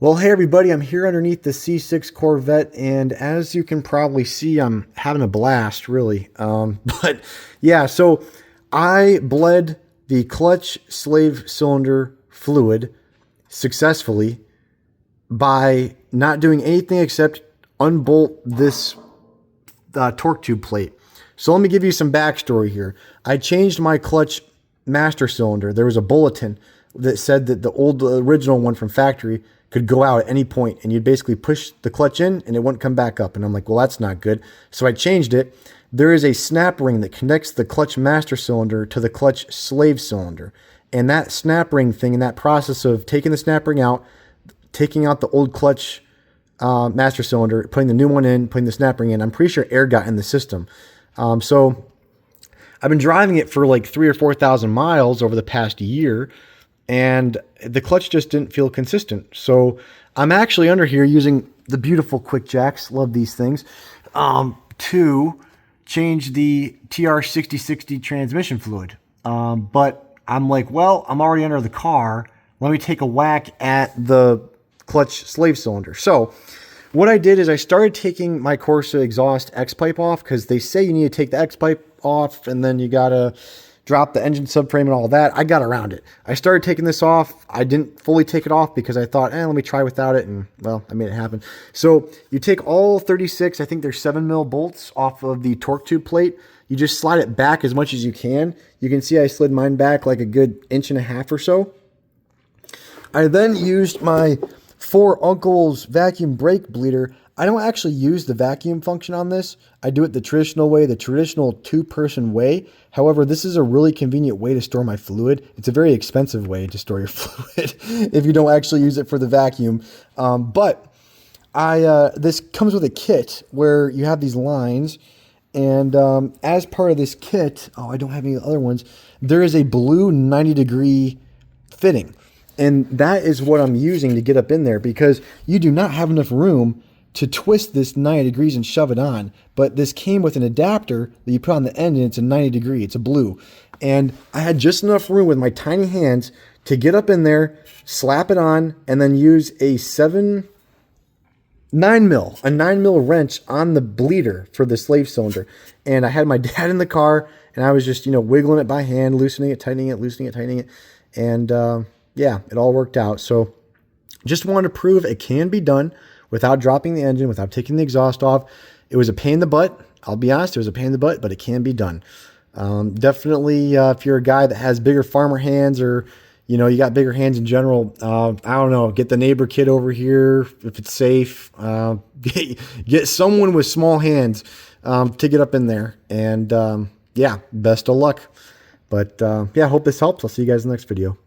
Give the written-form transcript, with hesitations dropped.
Well, hey everybody, I'm here underneath the C6 Corvette, and as you can probably see, I'm having a blast, really. But yeah, so I bled the clutch slave cylinder fluid successfully by not doing anything except unbolt this torque tube plate. So let me give you some backstory here. I changed my clutch master cylinder. There was a bulletin that said that the original one from factory could go out at any point, and you'd basically push the clutch in and it wouldn't come back up. And I'm like, well, that's not good. So I changed it. There is a snap ring that connects the clutch master cylinder to the clutch slave cylinder. And that snap ring thing, in that process of taking the snap ring out, taking out the old clutch master cylinder, putting the new one in, putting the snap ring in, I'm pretty sure air got in the system. So I've been driving it for like 3,000 or 4,000 miles over the past year, and the clutch just didn't feel consistent. So I'm actually under here using the beautiful quick jacks, love these things, to change the TR6060 transmission fluid. But I'm like, well, I'm already under the car. Let me take a whack at the clutch slave cylinder. So what I did is I started taking my Corsa exhaust X pipe off, because they say you need to take the X pipe off and then you gotta drop the engine subframe and all that. I got around it. I started taking this off. I didn't fully take it off because I thought, let me try without it, and well, I made it happen. So you take all 36, I think there's 7mm bolts off of the torque tube plate. You just slide it back as much as you can. You can see I slid mine back like a good 1.5 inches or so. I then used my 4 Uncle's vacuum brake bleeder. I don't actually use the vacuum function on this. I do it the traditional way, the traditional 2-person way. However, this is a really convenient way to store my fluid. It's a very expensive way to store your fluid if you don't actually use it for the vacuum. But this comes with a kit where you have these lines, and as part of this kit, I don't have any other ones, there is a blue 90-degree fitting. And that is what I'm using to get up in there, because you do not have enough room to twist this 90 degrees and shove it on. But this came with an adapter that you put on the end, and it's a 90 degree. It's a blue. And I had just enough room with my tiny hands to get up in there, slap it on, and then use a 9mm wrench on the bleeder for the slave cylinder. And I had my dad in the car, and I was just, wiggling it by hand, loosening it, tightening it, loosening it, tightening it. And yeah, it all worked out. So just wanted to prove it can be done without dropping the engine, without taking the exhaust off. It was a pain in the butt. I'll be honest, it was a pain in the butt, but it can be done. Definitely, if you're a guy that has bigger farmer hands, or, you got bigger hands in general, I don't know, get the neighbor kid over here if it's safe. Get someone with small hands to get up in there. And yeah, best of luck. But yeah, I hope this helps. I'll see you guys in the next video.